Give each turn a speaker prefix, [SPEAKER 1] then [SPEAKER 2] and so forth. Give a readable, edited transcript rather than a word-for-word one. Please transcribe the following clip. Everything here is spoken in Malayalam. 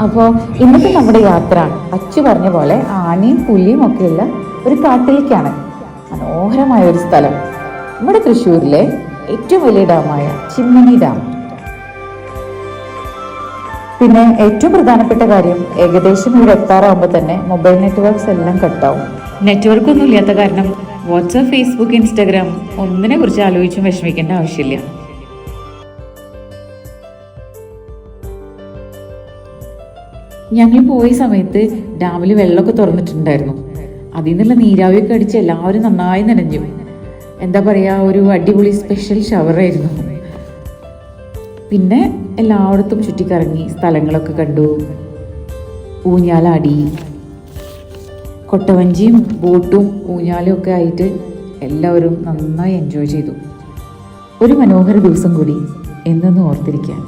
[SPEAKER 1] അപ്പോൾ ഇന്നത്തെ നമ്മുടെ യാത്ര അച്ചു പറഞ്ഞ പോലെ ആനയും പുലിയും ഒക്കെയുള്ള ഒരു കാട്ടിലേക്കാണ്. മനോഹരമായ ഒരു സ്ഥലം, നമ്മുടെ തൃശ്ശൂരിലെ ഏറ്റവും വലിയ ഡാമായ ചിമ്മിനി ഡാം. പിന്നെ ഏറ്റവും പ്രധാനപ്പെട്ട കാര്യം, ഏകദേശം ഇവിടെ എത്താറാകുമ്പോൾ തന്നെ മൊബൈൽ നെറ്റ്വർക്ക്സ് എല്ലാം കട്ടാവും. നെറ്റ്വർക്ക് ഒന്നും ഇല്ലാത്ത കാരണം വാട്സാപ്പ്, ഫേസ്ബുക്ക്, ഇൻസ്റ്റാഗ്രാം ഒന്നിനെ കുറിച്ച് ആലോചിച്ചും വിഷമിക്കേണ്ട ആവശ്യമില്ല. ഞങ്ങൾ പോയ സമയത്ത് ഡാമിൽ വെള്ളമൊക്കെ തുറന്നിട്ടുണ്ടായിരുന്നു. അതിൽ നിന്നുള്ള നീരാവിയൊക്കെ അടിച്ച് എല്ലാവരും നന്നായി നനഞ്ഞു. എന്താ പറയുക, ഒരു അടിപൊളി സ്പെഷ്യൽ ഷവറായിരുന്നു. പിന്നെ എല്ലായിടത്തും ചുറ്റിക്കറങ്ങി സ്ഥലങ്ങളൊക്കെ കണ്ടു. ഊഞ്ഞാലാടി, കൊട്ടവഞ്ചിയും ബോട്ടും ഊഞ്ഞാലും ഒക്കെ ആയിട്ട് എല്ലാവരും നന്നായി എൻജോയ് ചെയ്തു. ഒരു മനോഹര ദിവസം കൂടി എന്നെന്നും ഓർത്തിരിക്കാൻ.